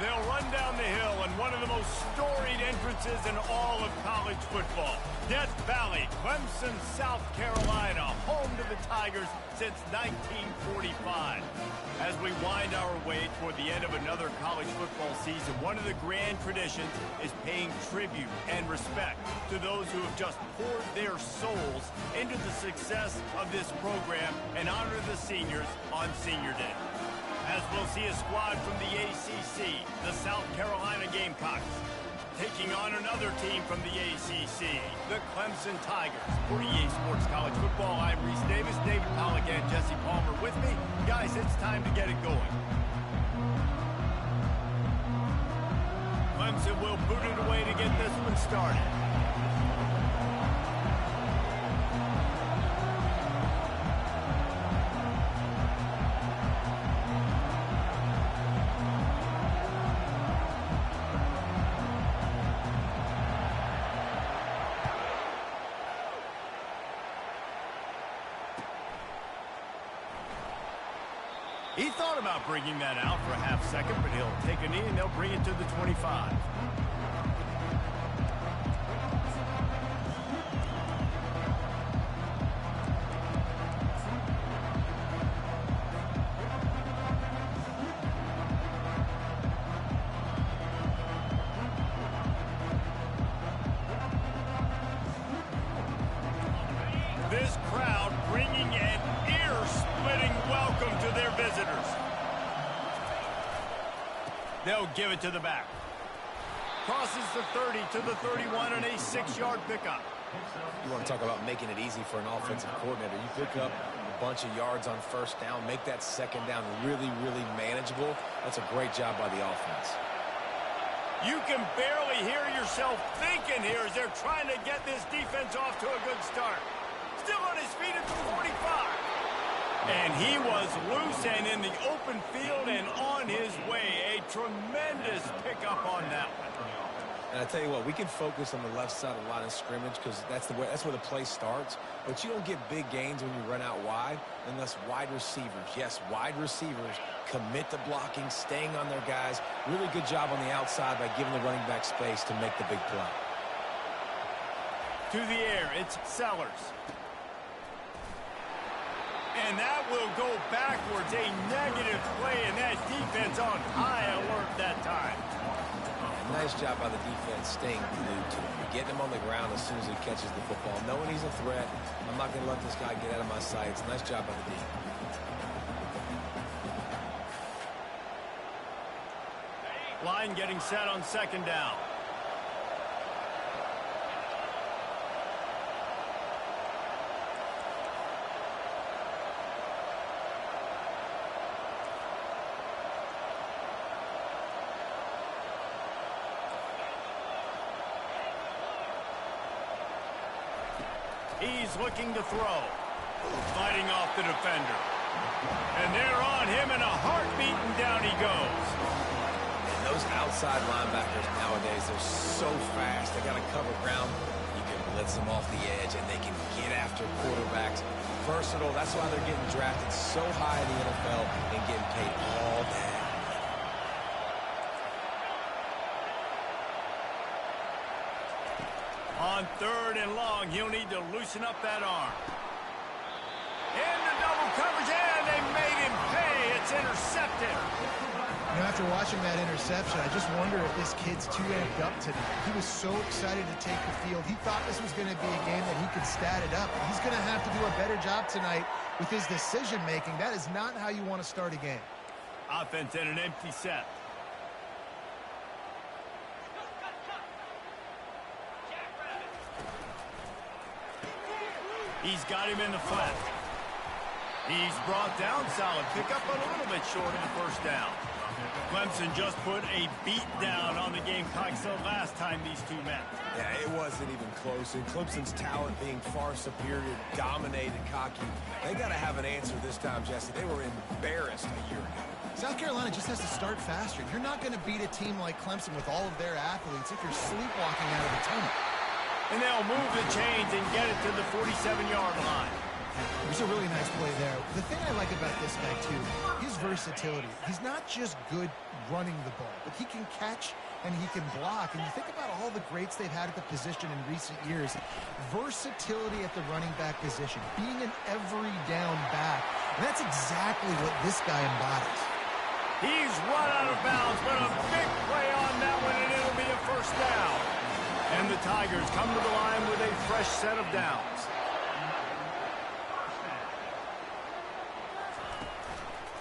They'll run down the hill in one of the most storied entrances in all of college football. Death Valley, Clemson, South Carolina, home to the Tigers since 1945. As we wind our way toward the end of another college football season, one of the grand traditions is paying tribute and respect to those who have just poured their souls into the success of this program and honor the seniors on Senior Day. As we'll see a squad from the ACC, the South Carolina Gamecocks, taking on another team from the ACC, the Clemson Tigers. For EA Sports College Football, I'm Reese Davis, David Pollack, and Jesse Palmer with me. Guys, it's time to get it going. Clemson will boot it away to get this one started. He thought about bringing that out for a half second, but he'll take a knee and they'll bring it to the 25. This crowd bringing an ear-splitting welcome to their visitors. They'll give it to the back. Crosses the 30 to the 31 on a 6-yard pickup. You want to talk about making it easy for an offensive coordinator. You pick up a bunch of yards on first down, make that second down really, really manageable. That's a great job by the offense. You can barely hear yourself thinking here as they're trying to get this defense off to a good start. Still on his feet at the 45. And he was loose and in the open field and on his way. A tremendous pickup on that one. And I tell you what, we can focus on the left side of the line of scrimmage because that's where the play starts. But you don't get big gains when you run out wide unless wide receivers, yes, wide receivers, commit to blocking, staying on their guys. Really good job on the outside by giving the running back space to make the big play. To the air, it's Sellers. And that will go backwards. A negative play, and that defense on high alert that time. Yeah, nice job by the defense staying glued to him. Getting him on the ground as soon as he catches the football. Knowing he's a threat, I'm not going to let this guy get out of my sights. Nice job by the D. Line getting set on second down. He's looking to throw. Fighting off the defender. And they're on him in a heartbeat, and down he goes. And those outside linebackers nowadays, they're so fast. They got to cover ground. You can blitz them off the edge, and they can get after quarterbacks. Versatile. That's why they're getting drafted so high in the NFL and getting paid all day. On third and long, he'll need to loosen up that arm. Into double coverage, and they made him pay. It's intercepted. You know, after watching that interception, I just wonder if this kid's too amped up tonight. He was so excited to take the field. He thought this was going to be a game that he could stat it up. He's going to have to do a better job tonight with his decision-making. That is not how you want to start a game. Offense in an empty set. He's got him in the flat. He's brought down. Solid pickup, but a little bit short of the first down. Clemson just put a beat down on the Gamecocks the last time these two met. Yeah, it wasn't even close. And Clemson's talent being far superior, dominated, cocky. They got to have an answer this time, Jesse. They were embarrassed a year ago. South Carolina just has to start faster. You're not going to beat a team like Clemson with all of their athletes if you're sleepwalking out of the tunnel. And they'll move the chains and get it to the 47-yard line. It was a really nice play there. The thing I like about this guy, too. His versatility. He's not just good running the ball, but he can catch and he can block. And you think about all the greats they've had at the position in recent years. Versatility at the running back position, being an every down back. And that's exactly what this guy embodies. He's run out of bounds, but a big play on that one, and it'll be a first down. And the Tigers come to the line with a fresh set of downs.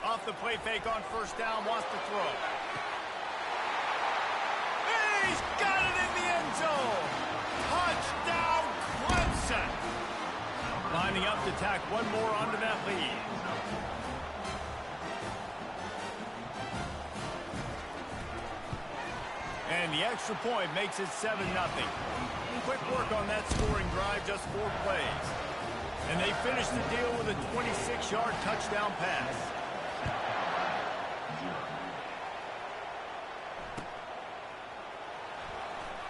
Off the play fake on first down, wants to throw. He's got it in the end zone. Touchdown, Clemson. Lining up to tack one more onto that lead. And the extra point makes it 7-0. Quick work on that scoring drive, just 4 plays. And they finish the deal with a 26-yard touchdown pass.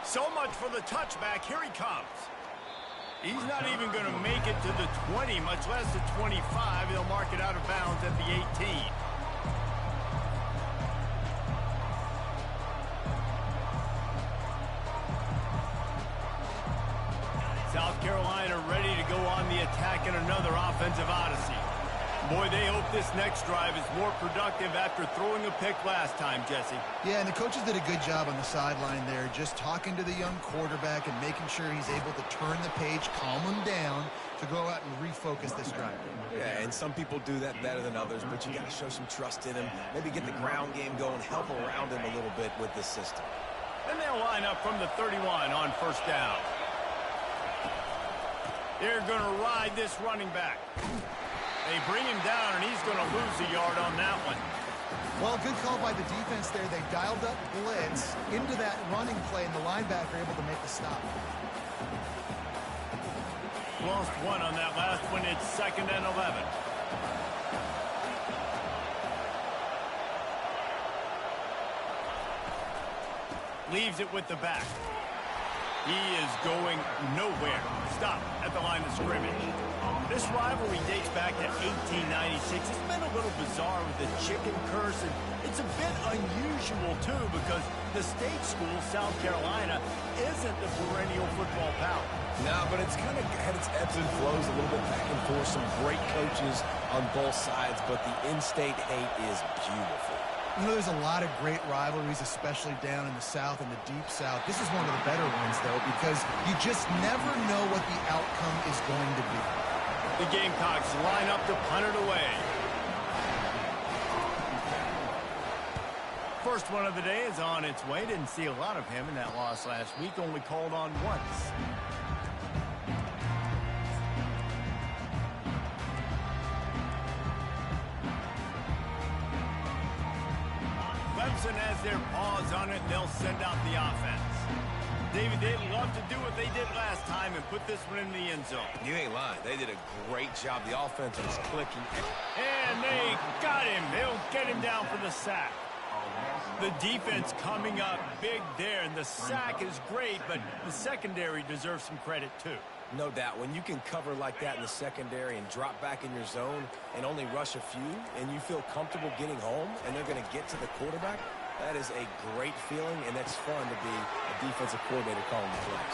So much for the touchback. Here he comes. He's not even going to make it to the 20, much less the 25. He'll mark it out of bounds at the 18. South Carolina ready to go on the attack in another offensive odyssey. Boy, they hope this next drive is more productive after throwing a pick last time, Jesse. Yeah, and the coaches did a good job on the sideline there, just talking to the young quarterback and making sure he's able to turn the page, calm him down to go out and refocus this drive. Yeah, and some people do that better than others, but you got to show some trust in him. Maybe get the ground game going, help around him a little bit with this system. And they'll line up from the 31 on first down. They're going to ride this running back. They bring him down, and he's going to lose a yard on that one. Well, good call by the defense there. They dialed up blitz into that running play, and the linebacker able to make the stop. Lost one on that last one. It's 2nd and 11. Leaves it with the back. He is going nowhere. Stop at the line of scrimmage. This rivalry dates back to 1896. It's been a little bizarre with the chicken curse, and it's a bit unusual, too, because the state school, South Carolina, isn't the perennial football power. No, but it's kind of had its ebbs and flows a little bit back and forth. Some great coaches on both sides, but the in-state hate is beautiful. You know, there's a lot of great rivalries, especially down in the South and the Deep South. This is one of the better ones, though, because you just never know what the outcome is going to be. The Gamecocks line up to punt it away. First one of the day is on its way. Didn't see a lot of him in that loss last week. Only called on once. Clemson has their paws on it, and they'll send out the offense. David, they'd love to do what they did last time and put this one in the end zone. You ain't lying. They did a great job. The offense was clicking. And they got him. They'll get him down for the sack. The defense coming up big there, and the sack is great, but the secondary deserves some credit, too. No doubt. When you can cover like that in the secondary and drop back in your zone and only rush a few, and you feel comfortable getting home, and they're going to get to the quarterback, that is a great feeling, and that's fun to be a defensive coordinator calling the plays.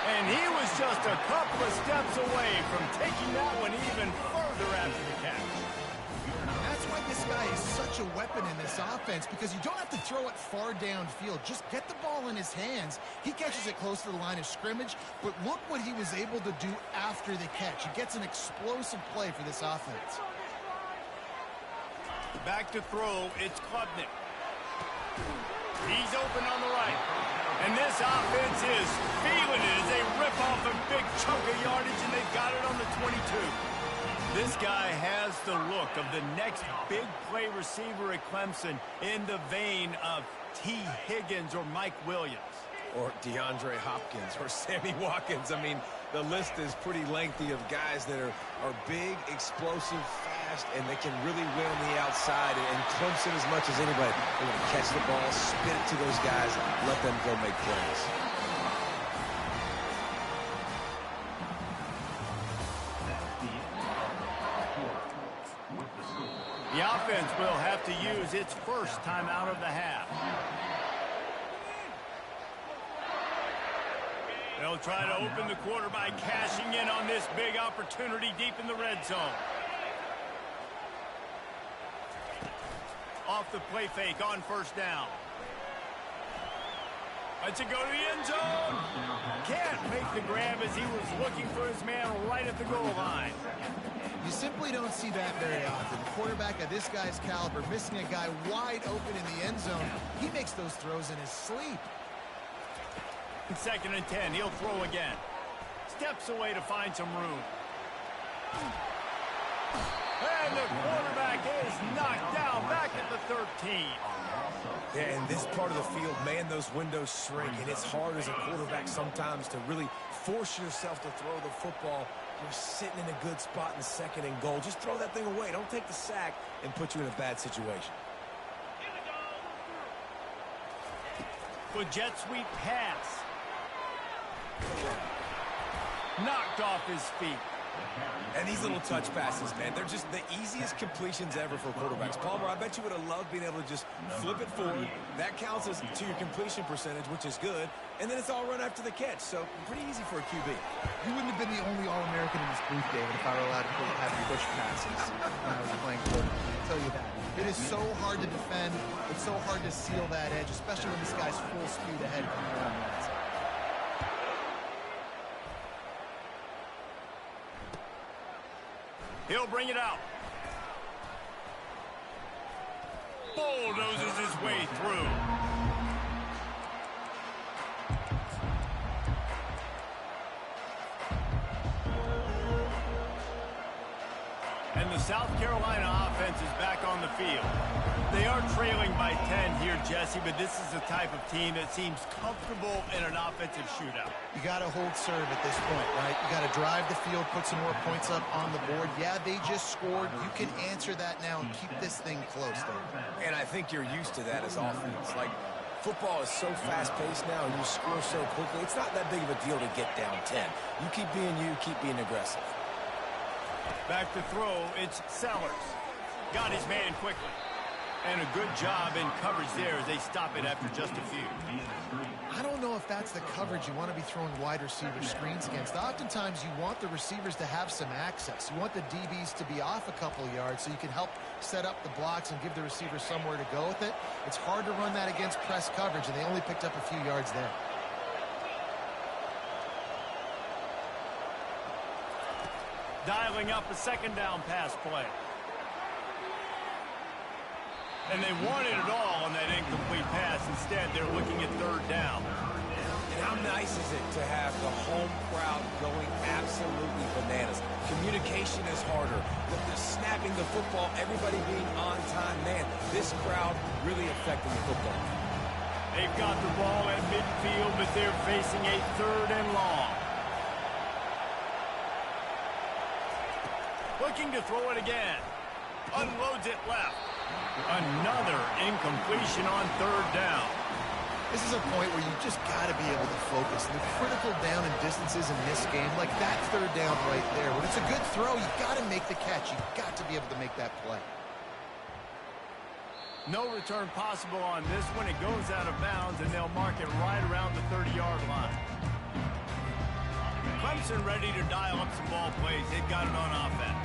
And he was just a couple of steps away from taking that one even further after the catch. That's why this guy is such a weapon in this offense, because you don't have to throw it far downfield. Just get the ball in his hands. He catches it close to the line of scrimmage, but look what he was able to do after the catch. He gets an explosive play for this offense. Back to throw, it's Klubnik. He's open on the right. And this offense is feeling it as they rip off a big chunk of yardage, and they've got it on the 22. This guy has the look of the next big play receiver at Clemson in the vein of T. Higgins or Mike Williams. Or DeAndre Hopkins or Sammy Watkins. I mean, the list is pretty lengthy of guys that are big, explosive, fast, and they can really win on the outside. And Clemson, as much as anybody, they're going to catch the ball, spit it to those guys, let them go make plays. The offense will have to use its first timeout of the half. They'll try to open the quarter by cashing in on this big opportunity deep in the red zone. Off the play fake on first down. Lets it go to the end zone. Can't make the grab as he was looking for his man right at the goal line. You simply don't see that very often. The quarterback of this guy's caliber missing a guy wide open in the end zone. He makes those throws in his sleep. 2nd and 10. He'll throw again. Steps away to find some room. And the quarterback is knocked down back at the 13. Yeah, in this part of the field, man, those windows shrink, and it's hard as a quarterback sometimes to really force yourself to throw the football. You're sitting in a good spot in 2nd and goal. Just throw that thing away. Don't take the sack and put you in a bad situation. With jet sweep pass. Knocked off his feet. And these little touch passes, man, they're just the easiest completions ever for quarterbacks. Palmer, I bet you would have loved being able to just flip it forward. That counts as to your completion percentage, which is good. And then it's all run after the catch. So pretty easy for a QB. You wouldn't have been the only All-American in this booth, David, if I were allowed to have push passes when I was playing quarterback. I'll tell you that. It is so hard to defend. It's so hard to seal that edge, especially when this guy's full speed ahead coming around the outside. He'll bring it out. Bulldozes his way through. And the South Carolina offense is back on the field. They are trailing by 10 here, Jesse, but this is the type of team that seems comfortable in an offensive shootout. You got to hold serve at this point, right? You got to drive the field, put some more points up on the board. Yeah, they just scored. You can answer that now and keep this thing close, though. And I think you're used to that as offense. Like, football is so fast-paced now, and you score so quickly. It's not that big of a deal to get down 10. You keep being aggressive. Back to throw, it's Sellers. Got his man quickly. And a good job in coverage there as they stop it after just a few. I don't know if that's the coverage you want to be throwing wide receiver screens against. Oftentimes, you want the receivers to have some access. You want the DBs to be off a couple yards so you can help set up the blocks and give the receiver somewhere to go with it. It's hard to run that against press coverage, and they only picked up a few yards there. Dialing up a 2nd down pass play. And they wanted it all on that incomplete pass. Instead, they're looking at 3rd down. And how nice is it to have the home crowd going absolutely bananas? Communication is harder. The snapping the football, everybody being on time. Man, this crowd really affecting the football. They've got the ball at midfield, but they're facing a 3rd and long. Looking to throw it again. Unloads it left. Another incompletion on 3rd down. This is a point where you just got to be able to focus. The critical down and distances in this game, like that 3rd down right there. When it's a good throw, you got to make the catch. You got to be able to make that play. No return possible on this one. It goes out of bounds, and they'll mark it right around the 30-yard line. Clemson ready to dial up some ball plays. They've got it on offense.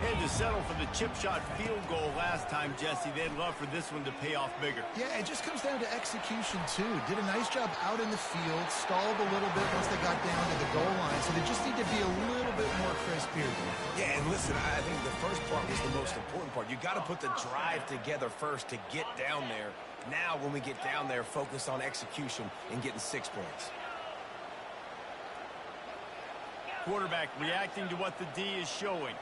Had to settle for the chip shot field goal last time, Jesse. They'd love for this one to pay off bigger. Yeah, it just comes down to execution, too. Did a nice job out in the field, stalled a little bit once they got down to the goal line, so they just need to be a little bit more crisp here. Yeah, and listen, I think the first part was the most important part. You got to put the drive together first to get down there. Now, when we get down there, focus on execution and getting 6 points. Quarterback reacting to what the D is showing.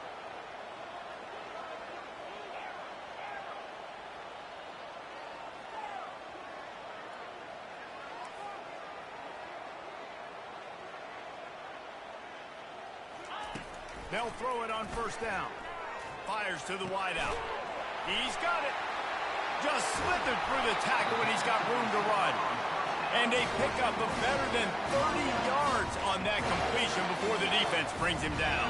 They'll throw it on 1st down. Fires to the wideout. He's got it. Just slithered through the tackle, and he's got room to run. And a pickup of better than 30 yards on that completion before the defense brings him down.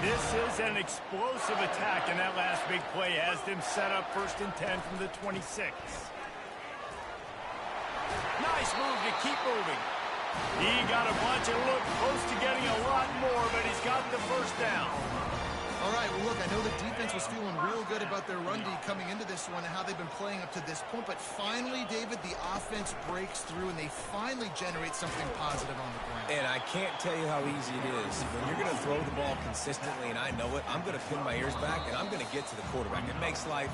This is an explosive attack, and that last big play has them set up 1st and 10 from the 26. Nice move to keep moving. He got a bunch and looked close to getting a lot more, but he's got the 1st down. All right, well, look, I know the defense was feeling real good about their run D coming into this one and how they've been playing up to this point, but finally, David, the offense breaks through and they finally generate something positive on the ground. And I can't tell you how easy it is. When you're going to throw the ball consistently, and I know it, I'm going to pin my ears back, and I'm going to get to the quarterback. It makes life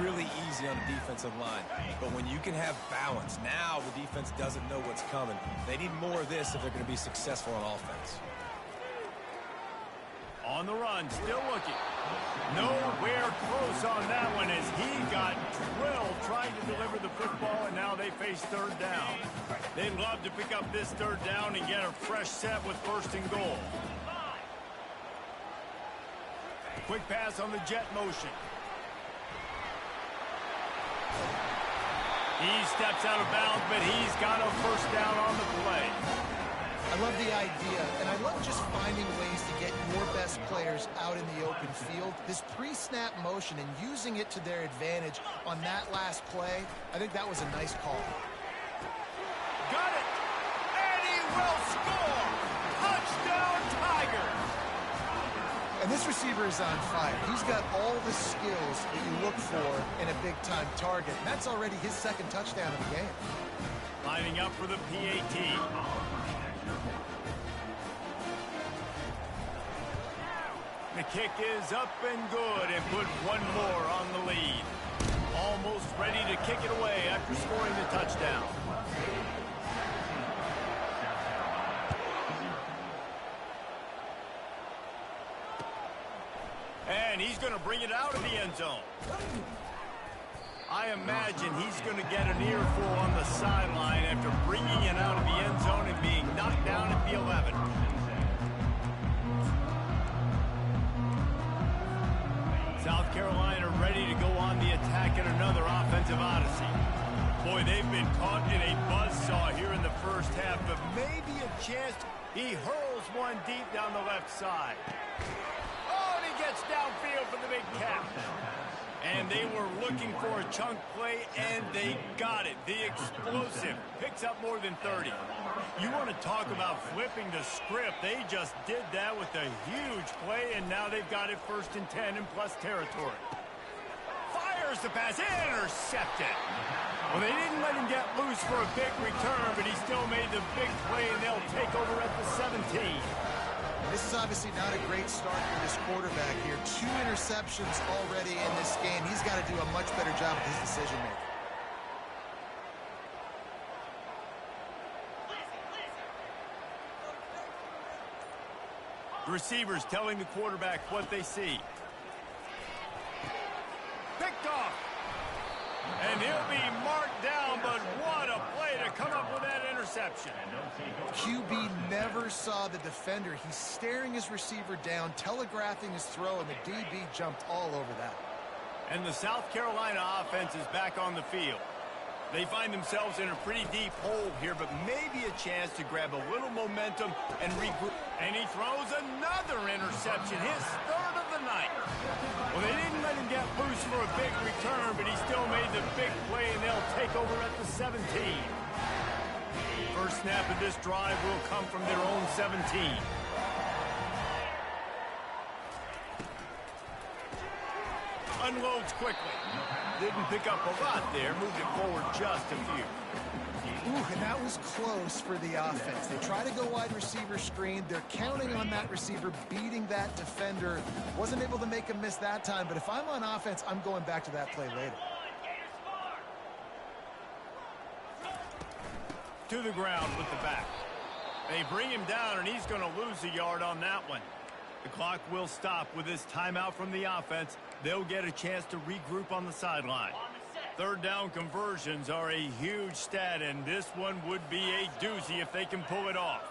really easy on the defensive line. But when you can have balance, now the defense doesn't know what's coming. They need more of this if they're going to be successful on offense. On the run, still looking. Nowhere close on that one as he got drilled trying to deliver the football, and now they face 3rd down. They'd love to pick up this 3rd down and get a fresh set with 1st and goal. Quick pass on the jet motion. He steps out of bounds, but he's got a 1st down on the play. I love the idea, and I love just finding ways to get your best players out in the open field. This pre-snap motion and using it to their advantage on that last play, I think that was a nice call. Got it! And he will score! Touchdown, Tigers! And this receiver is on fire. He's got all the skills that you look for in a big-time target. And that's already his 2nd touchdown of the game. Lining up for the PAT. The kick is up and good and put one more on the lead. Almost ready to kick it away after scoring the touchdown. And he's going to bring it out of the end zone. I imagine he's going to get an earful on the sideline after bringing it out of the end zone and being knocked down at the 11. South Carolina ready to go on the attack in another offensive odyssey. Boy, they've been caught in a buzzsaw here in the 1st half, but maybe a chance. He hurls one deep down the left side. Oh, and he gets downfield for the big catch. And they were looking for a chunk play, and they got it. The explosive picks up more than 30. You want to talk about flipping the script. They just did that with a huge play, and now they've got it 1st and 10 in plus territory. Fires the pass, intercepted. Well, they didn't let him get loose for a big return, but he still made the big play, and they'll take over at the 17. This is obviously not a great start for this quarterback here. 2 interceptions already in this game. He's got to do a much better job with his decision-making. The receivers telling the quarterback what they see. Picked off. And he'll be marked down, but what a play to come up with that interception. QB never saw the defender. He's staring his receiver down, telegraphing his throw, and the DB jumped all over that. And the South Carolina offense is back on the field. They find themselves in a pretty deep hole here, but maybe a chance to grab a little momentum and regroup. And he throws another interception, his 3rd of the night. Well, they didn't let him get loose for a big return, but he still made the big play, and they'll take over at the 17. First snap of this drive will come from their own 17. Unloads quickly. Didn't pick up a lot there. Moved it forward just a few. Ooh, and that was close for the offense. They try to go wide receiver screen. They're counting on that receiver beating that defender. Wasn't able to make him miss that time, but if I'm on offense, I'm going back to that play later. To the ground with the back. They bring him down, and he's going to lose a yard on that one. The clock will stop with this timeout from the offense. They'll get a chance to regroup on the sideline. 3rd down conversions are a huge stat, and this one would be a doozy if they can pull it off.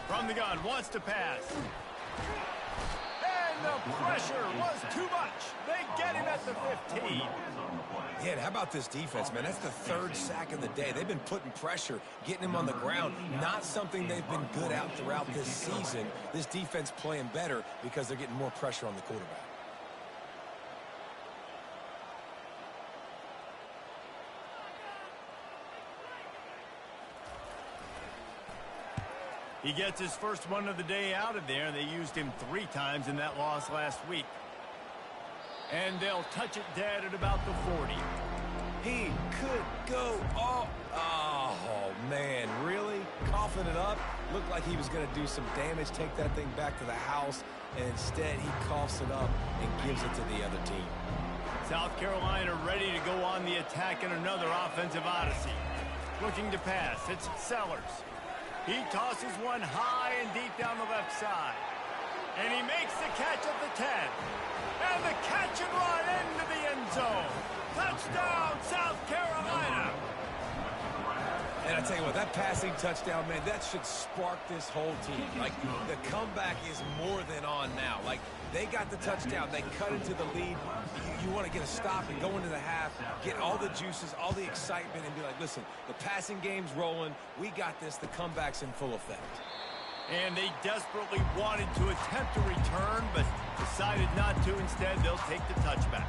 From the gun, wants to pass. And And the pressure was too much. They get him at the 15. Yeah, and how about this defense, man? That's the third sack of the day. They've been putting pressure, getting him on the ground. Not something they've been good at throughout this season. This defense playing better because they're getting more pressure on the quarterback. He gets his first one of the day out of there. They used him 3 times in that loss last week. And they'll touch it dead at about the 40. He could go all... Oh, man, really? Coughing it up? Looked like he was going to do some damage, take that thing back to the house, and instead he coughs it up and gives it to the other team. South Carolina ready to go on the attack in another offensive odyssey. Looking to pass, it's Sellers. He tosses one high and deep down the left side. And he makes the catch at the 10. And the catch and run into the end zone. Touchdown, South Carolina. And I tell you what, that passing touchdown, man, that should spark this whole team. Like, the comeback is more than on now. Like, they got the touchdown. They cut into the lead. You want to get a stop and go into the half, get all the juices, all the excitement, and be like, listen, the passing game's rolling. We got this. The comeback's in full effect. And they desperately wanted to attempt a return, but decided not to. Instead, they'll take the touchback.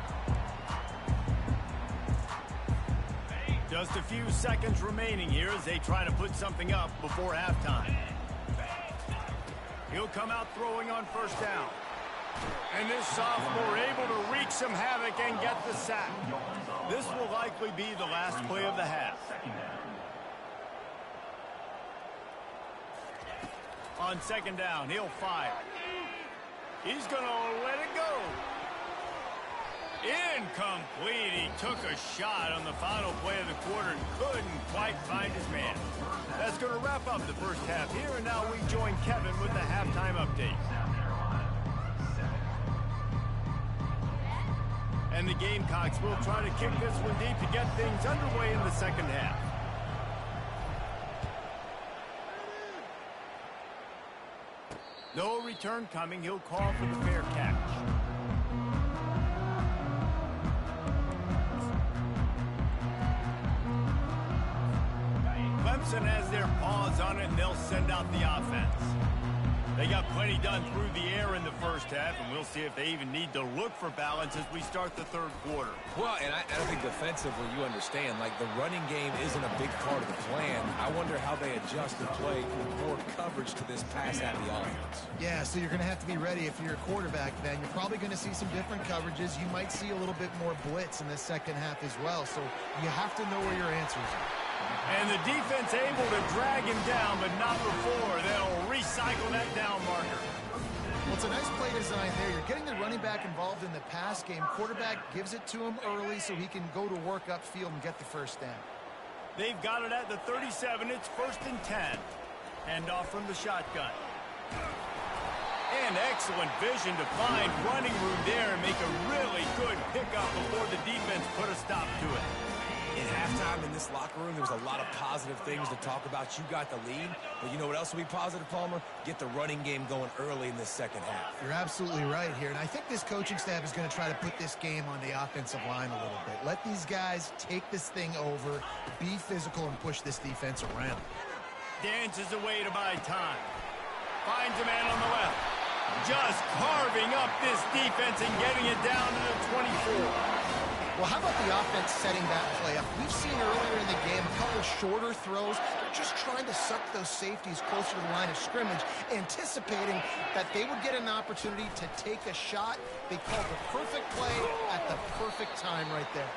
Just a few seconds remaining here as they try to put something up before halftime. He'll come out throwing on first down. And this sophomore able to wreak some havoc and get the sack. This will likely be the last play of the half. On second down, he'll fire. He's going to let it go. Incomplete. He took a shot on the final play of the quarter and couldn't quite find his man. That's going to wrap up the first half here, and now we join Kevin with the halftime update. And the Gamecocks will try to kick this one deep to get things underway in the second half. No return coming. He'll call for the fair catch. Clemson has their paws on it, and they'll send out the offense. They got plenty done through the air in the first half, and we'll see if they even need to look for balance as we start the third quarter. Well, and I think defensively, you understand, like, the running game isn't a big part of the plan. I wonder how they adjust and play more coverage to this pass-happy offense. Yeah, so you're going to have to be ready if you're a quarterback then. You're probably going to see some different coverages. You might see a little bit more blitz in the second half as well, so you have to know where your answers are. And the defense able to drag him down, but not before. They'll recycle that down marker. Well, it's a nice play design there. You're getting the running back involved in the pass game. Quarterback gives it to him early so he can go to work upfield and get the first down. They've got it at the 37. It's 1st and 10. Hand off from the shotgun. And excellent vision to find running room there and make a really good pickup before the defense put a stop to it. In halftime in this locker room, there was a lot of positive things to talk about. You got the lead, but you know what else will be positive, Palmer? Get the running game going early in this second half. You're absolutely right here, and I think this coaching staff is going to try to put this game on the offensive line a little bit. Let these guys take this thing over, be physical, and push this defense around. Dances away to buy time. Finds a man on the left. Just carving up this defense and getting it down to the 24. Well, how about the offense setting that play up? We've seen earlier in the game a couple shorter throws. They're just trying to suck those safeties closer to the line of scrimmage, anticipating that they would get an opportunity to take a shot. They called the perfect play at the perfect time right there.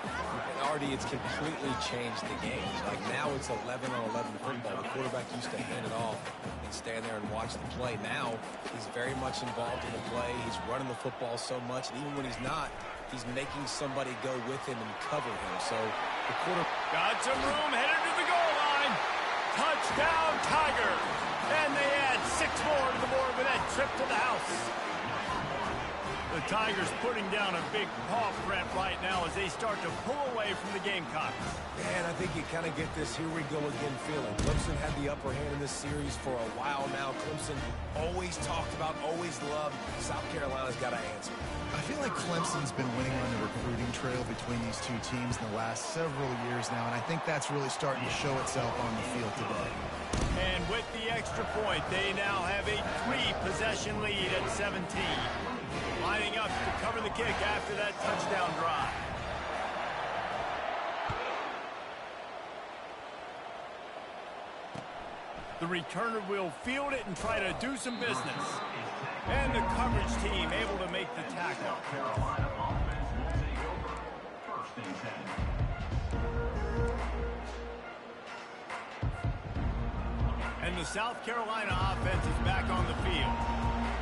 And Artie, it's completely changed the game. Like, now it's 11 on 11 football. The quarterback used to hand it off and stand there and watch the play. Now he's very much involved in the play. He's running the football so much, and even when he's not, he's making somebody go with him and cover him. So the quarterback got some room, headed to the goal line. Touchdown, Tigers. And they add 6 more to the board with that trip to the house. The Tigers putting down a big paw print right now as they start to pull away from the Gamecocks. And I think you kind of get this here we go again feeling. Clemson had the upper hand in this series for a while now. Clemson always talked about, always loved. South Carolina's got to answer. I feel like Clemson's been winning on the recruiting trail between these two teams in the last several years now, and I think that's really starting to show itself on the field today. And with the extra point, they now have a 3-possession lead at 17. Lining up to cover the kick after that touchdown drive. The returner will field it and try to do some business. And the coverage team able to make the tackle. And the South Carolina offense is back on the field.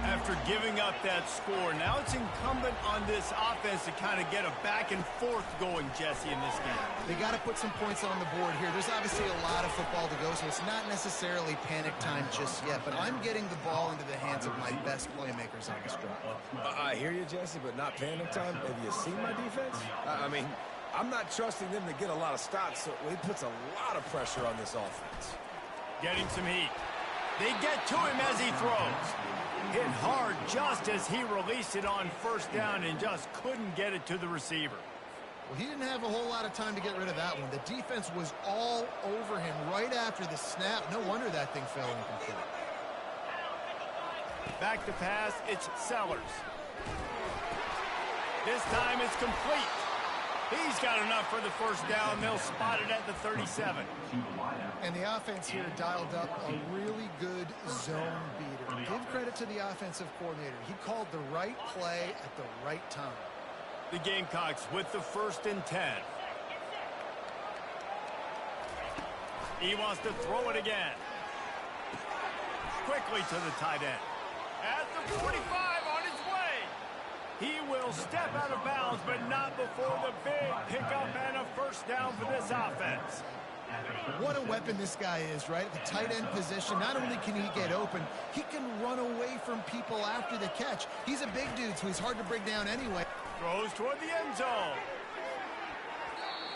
After giving up that score, now it's incumbent on this offense to kind of get a back and forth going, Jesse, in this game. They got to put some points on the board here. There's obviously a lot of football to go, so it's not necessarily panic time just yet, but I'm getting the ball into the hands of my best playmakers on this drive. I hear you, Jesse, but not panic time. Have you seen my defense? I mean, I'm not trusting them to get a lot of stops, so it puts a lot of pressure on this offense. Getting some heat. They get to him as he throws. Hit hard just as he released it on first down and just couldn't get it to the receiver. Well, he didn't have a whole lot of time to get rid of that one. The defense was all over him right after the snap. No wonder that thing fell incomplete. Back to pass, it's Sellers. This time it's complete. He's got enough for the first down. They'll spot it at the 37. And the offense here dialed up a really good zone beater. Give credit to the offensive coordinator. He called the right play at the right time. The Gamecocks with the 1st and 10. He wants to throw it again. Quickly to the tight end. At the 45 on his way. He will step out of bounds, but not before the big pickup and a first down for this offense. What a weapon this guy is, right? At the tight end position, not only can he get open, he can run away from people after the catch. He's a big dude, so he's hard to bring down anyway. Throws toward the end zone.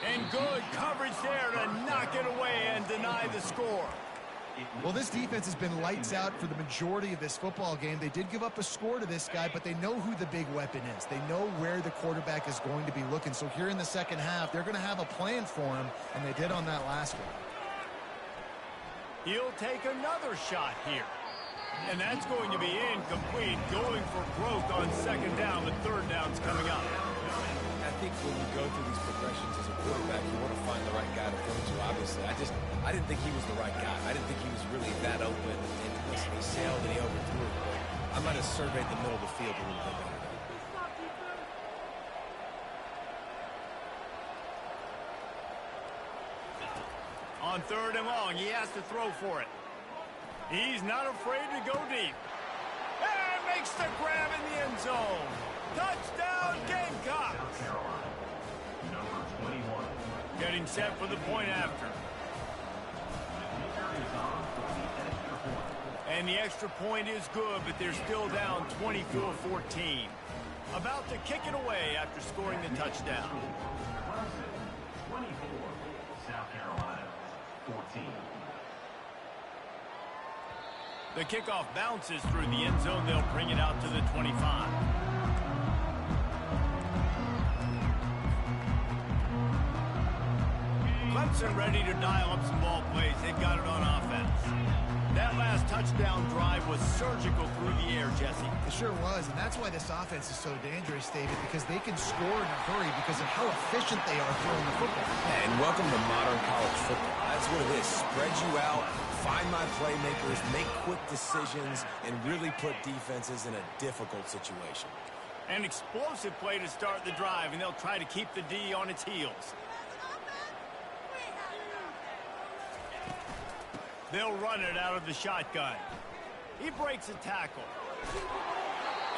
And good coverage there to knock it away and deny the score. Well, this defense has been lights out for the majority of this football game. They did give up a score to this guy, but they know who the big weapon is. They know where the quarterback is going to be looking. So here in the second half, they're going to have a plan for him, and they did on that last one. He'll take another shot here. And that's going to be incomplete, going for broke on second down. The third down's coming up. I think when you go through these progressions as a quarterback, you want to find the right guy to throw to, obviously. I didn't think he was the right guy. I didn't think he was really that open. And listen, he sailed and he overthrew it. But I might have surveyed the middle of the field a little bit better. On 3rd and long, he has to throw for it. He's not afraid to go deep. And makes the grab in the end zone. Touchdown, Gamecocks. Getting set for the point after. And the extra point is good, but they're still down 24-14. About to kick it away after scoring the touchdown. 24, South Carolina, 14. The kickoff bounces through the end zone. They'll bring it out to the 25. Clemson ready to dial up some ball plays. They've got it on offense. That last touchdown drive was surgical through the air, Jesse. It sure was, and that's why this offense is so dangerous, David, because they can score in a hurry because of how efficient they are throwing the football. And welcome to modern college football. That's what it is. Spread you out, find my playmakers, make quick decisions, and really put defenses in a difficult situation. An explosive play to start the drive, and they'll try to keep the D on its heels. They'll run it out of the shotgun. He breaks a tackle.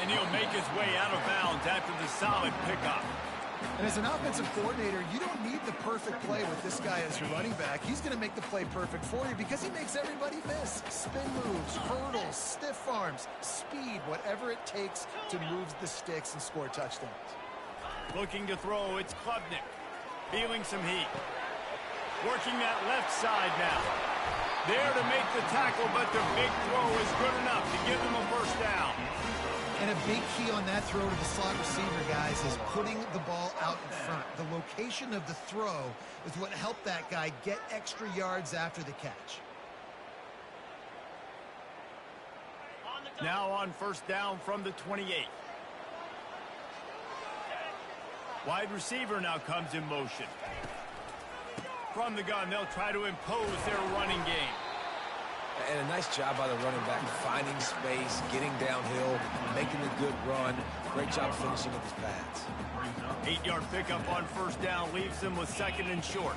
And he'll make his way out of bounds after the solid pickup. And as an offensive coordinator, you don't need the perfect play with this guy as your running back. He's going to make the play perfect for you because he makes everybody miss. Spin moves, hurdles, stiff arms, speed, whatever it takes to move the sticks and score touchdowns. Looking to throw, it's Klubnik. Feeling some heat. Working that left side now. There to make the tackle, but the big throw is good enough to give them a first down. And a big key on that throw to the slot receiver, guys, is putting the ball out in front. The location of the throw is what helped that guy get extra yards after the catch. Now on first down from the 28. Wide receiver now comes in motion. From the gun, they'll try to impose their running game. And a nice job by the running back, finding space, getting downhill, making a good run. Great job finishing with his pads. 8-yard pickup on first down leaves them with second and short.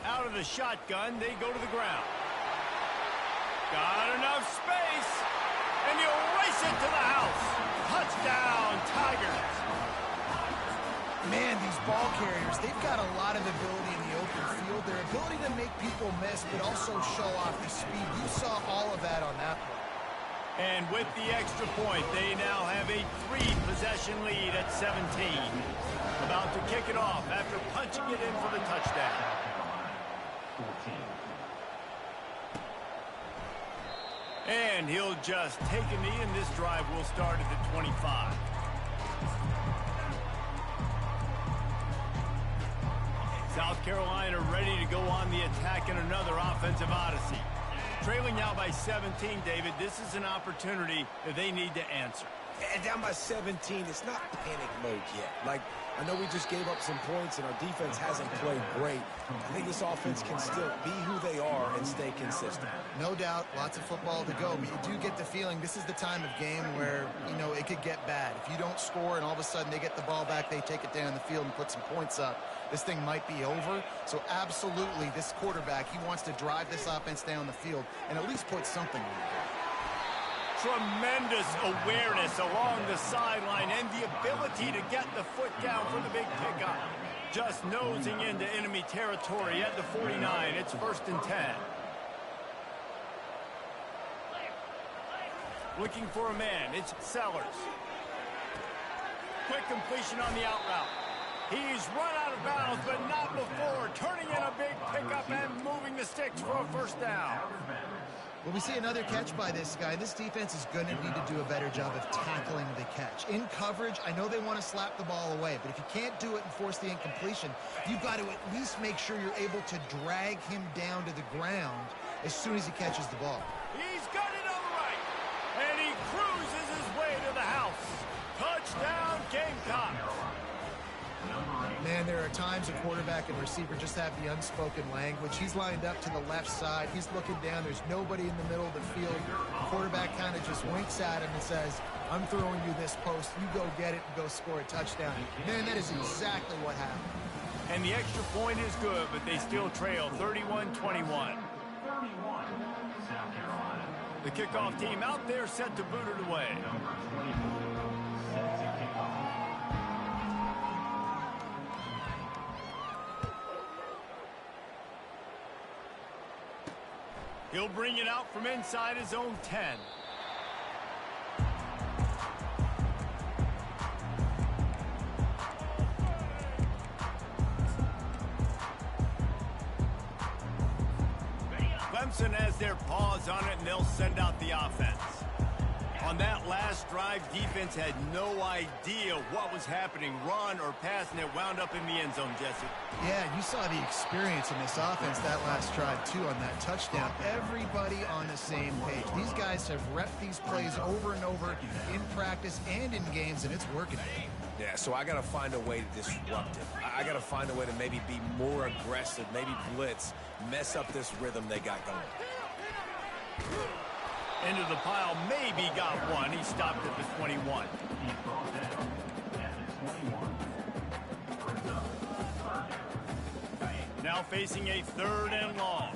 Out of the shotgun, they go to the ground. Got enough space, and you race it to the house. Touchdown, Tigers. Man, these ball carriers, they've got a lot of ability in the open field. Their ability to make people miss, but also show off the speed. You saw all of that on that play. And with the extra point, they now have a 3-possession lead at 17. About to kick it off after punching it in for the touchdown. 14. And he'll just take a knee, and this drive will start at the 25. South Carolina ready to go on the attack in another offensive odyssey. Trailing now by 17, David, this is an opportunity that they need to answer. And down by 17, it's not panic mode yet. Like, I know we just gave up some points and our defense hasn't played great. I think this offense can still be who they are and stay consistent. No doubt, lots of football to go, but you do get the feeling this is the time of game where, you know, it could get bad. If you don't score and all of a sudden they get the ball back, they take it down the field and put some points up, this thing might be over. So absolutely, this quarterback, he wants to drive this offense down the field and at least put something in it. Tremendous awareness along the sideline and the ability to get the foot down for the big pickup. Just nosing into enemy territory at the 49. It's 1st and 10. Looking for a man. It's Sellers. Quick completion on the out route. He's run out of bounds, but not before. Turning in a big pickup and moving the sticks for a first down. Well, we see another catch by this guy. This defense is going to need to do a better job of tackling the catch. In coverage, I know they want to slap the ball away, but if you can't do it and force the incompletion, you've got to at least make sure you're able to drag him down to the ground as soon as he catches the ball. He's got it on the right, and he cruises his way to the house. Touchdown, Gamecock. Man, there are times a quarterback and receiver just have the unspoken language. He's lined up to the left side. He's looking down. There's nobody in the middle of the field. The quarterback kind of just winks at him and says, I'm throwing you this post. You go get it and go score a touchdown. Man, that is exactly what happened. And the extra point is good, but they still trail 31-21. 31, South Carolina. The kickoff team out there set to boot it away. Number 24, set to kick off. He'll bring it out from inside his own 10. Clemson has their paws on it, and they'll send out the offense. On that last drive, defense had no idea what was happening, run or pass, and it wound up in the end zone, Jesse. Yeah, you saw the experience in this offense that last drive, too, on that touchdown. Everybody on the same page. These guys have repped these plays over and over in practice and in games, and it's working. Yeah, so I got to find a way to disrupt him. I got to find a way to maybe be more aggressive, maybe blitz, mess up this rhythm they got going. Into the pile, maybe got one. He stopped at the 21. He's brought down at the 21. Now facing a 3rd and long.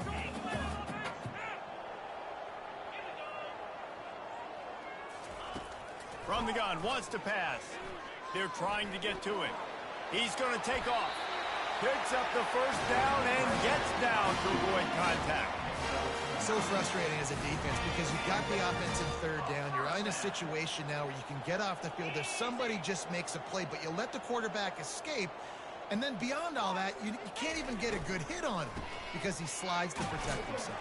From the gun, wants to pass. They're trying to get to it. He's going to take off. Picks up the first down and gets down to avoid contact. So frustrating as a defense because you've got the offense in third down. You're in a situation now where you can get off the field if somebody just makes a play, but you let the quarterback escape. And then beyond all that, you can't even get a good hit on him because he slides to protect himself.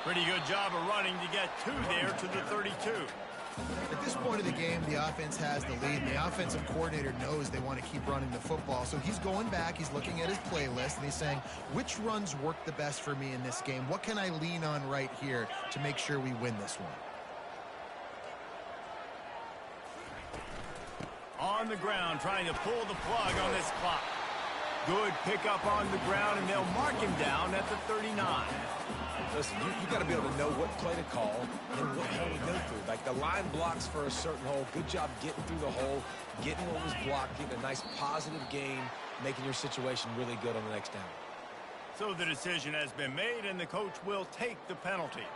Pretty good job of running to get two there to the 32. At this point of the game, the offense has the lead, and the offensive coordinator knows they want to keep running the football. So he's going back, he's looking at his playlist, and he's saying, which runs work the best for me in this game? What can I lean on right here to make sure we win this one? On the ground, trying to pull the plug on this clock. Good pickup on the ground, and they'll mark him down at the 39. Listen, you got to be able to know what play to call and what hole to go through. Like the line blocks for a certain hole. Good job getting through the hole, getting what was blocked, getting a nice positive gain, making your situation really good on the next down. So the decision has been made, and the coach will take the penalty.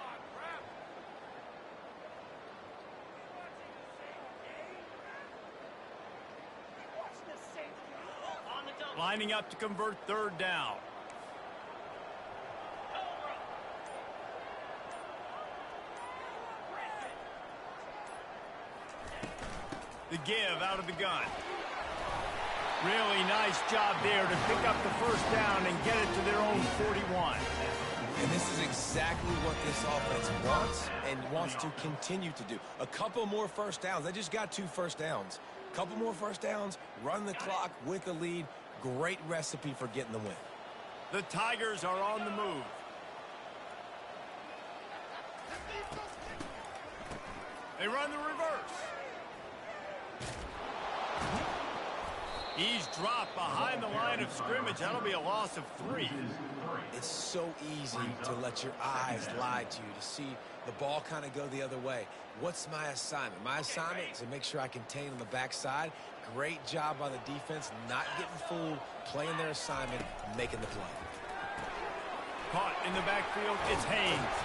Lining up to convert third down. The give out of the gun. Really nice job there to pick up the first down and get it to their own 41. And this is exactly what this offense wants and wants to continue to do. A couple more first downs. They just got 2 first downs. A couple more first downs, run the clock with the lead. Great recipe for getting the win. The Tigers are on the move. They run the reverse. He's dropped behind the line of scrimmage. That'll be a loss of 3. It's so easy to let your eyes lie to you, to see the ball kind of go the other way. What's my assignment? My assignment is to make sure I contain on the backside. Great job by the defense, not getting fooled, playing their assignment, making the play. Caught in the backfield, it's Haynes.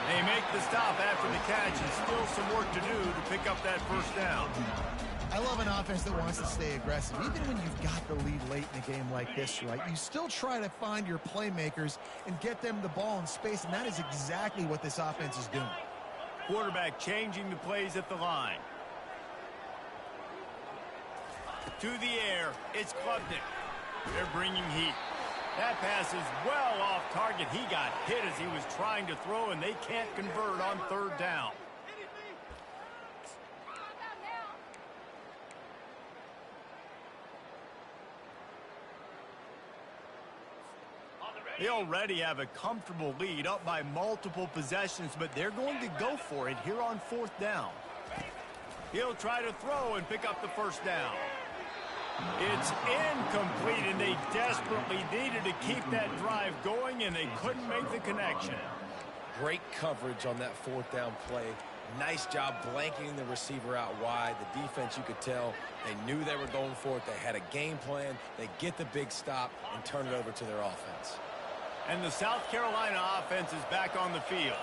They make the stop after the catch, and still some work to do to pick up that first down. I love an offense that wants to stay aggressive. Even when you've got the lead late in a game like this, right, you still try to find your playmakers and get them the ball in space, and that is exactly what this offense is doing. Quarterback changing the plays at the line. To the air, it's Klubnik. They're bringing heat. That pass is well off target. He got hit as he was trying to throw, and they can't convert on third down. They already have a comfortable lead, up by multiple possessions, but they're going to go for it here on fourth down. He'll try to throw and pick up the first down. It's incomplete, and they desperately needed to keep that drive going, and they couldn't make the connection. Great coverage on that fourth down play. Nice job blanketing the receiver out wide. The defense, you could tell, they knew they were going for it. They had a game plan. They get the big stop and turn it over to their offense. And the South Carolina offense is back on the field.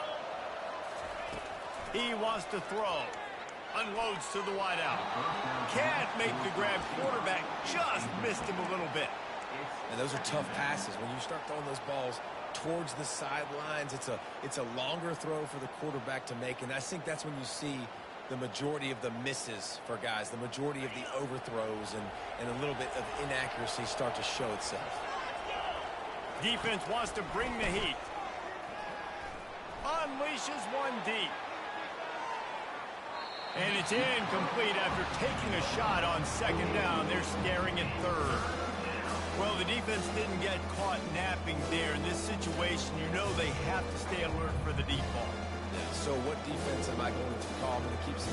He wants to throw. Unloads to the wideout. Can't make the grab. Quarterback just missed him a little bit. And those are tough passes. When you start throwing those balls towards the sidelines, it's a longer throw for the quarterback to make. And I think that's when you see the majority of the misses for guys, the majority of the overthrows and a little bit of inaccuracy start to show itself. Defense wants to bring the heat. Unleashes one deep. And it's incomplete after taking a shot on second down. They're staring at third. Well, the defense didn't get caught napping there. In this situation, you know they have to stay alert for the deep ball. Yeah, so what defense am I going to call? I'm going to keep some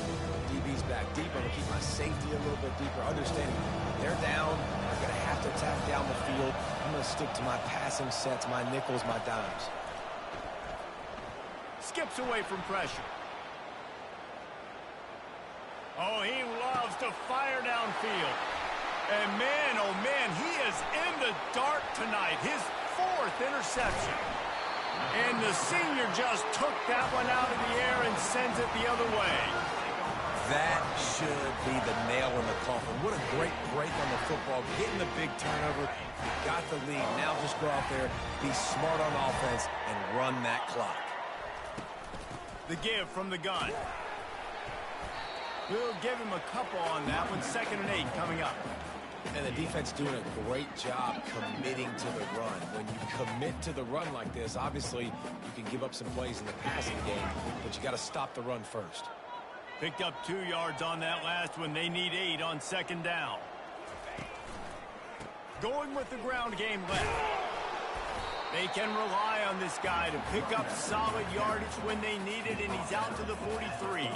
DBs back deep. I'm going to keep my safety a little bit deeper. Understanding they're down. I'm going to have to attack down the field. I'm going to stick to my passing sets, my nickels, my dimes. Skips away from pressure. Oh, he loves to fire downfield. And man, oh man, he is in the dark tonight. His 4th interception. And the senior just took that one out of the air and sends it the other way. That should be the nail in the coffin. What a great break on the football. Getting the big turnover. You got the lead. Now just go out there, be smart on offense, and run that clock. The give from the gun. We'll give him a couple on that one. 2nd and 8 coming up. And the defense doing a great job committing to the run. When you commit to the run like this, obviously you can give up some plays in the passing game, but you got to stop the run first. Picked up 2 yards on that last one. They need 8 on 2nd down. Going with the ground game left. They can rely on this guy to pick up solid yardage when they need it, and he's out to the 43.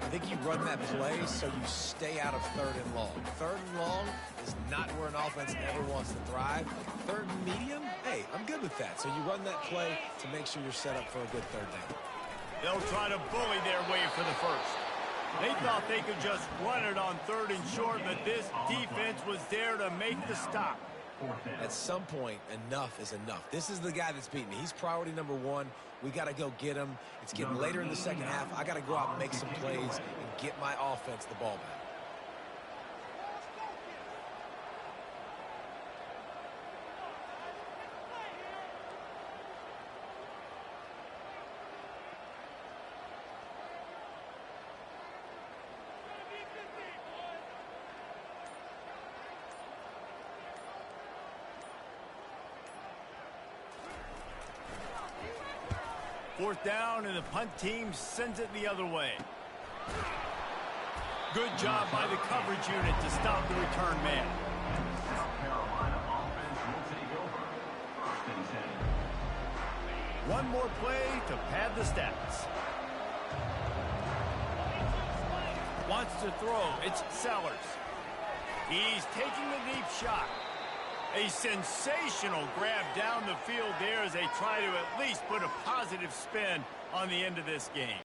I think you run that play so you stay out of 3rd and long. 3rd and long is not where an offense ever wants to thrive. 3rd and medium, hey, I'm good with that. So you run that play to make sure you're set up for a good 3rd down. They'll try to bully their way for the first. They thought they could just run it on 3rd and short, but this defense was there to make the stop. At some point, enough is enough. This is the guy that's beating me. He's priority number 1. We got to go get him. It's getting later in the 2nd half. I got to go out and make some plays and get my offense the ball back. Fourth down, and the punt team sends it the other way. Good job by the coverage unit to stop the return man. South Carolina offense will take over. 1st and 10. One more play to pad the stats. Wants to throw. It's Sellers. He's taking the deep shot. A sensational grab down the field there as they try to at least put a positive spin on the end of this game.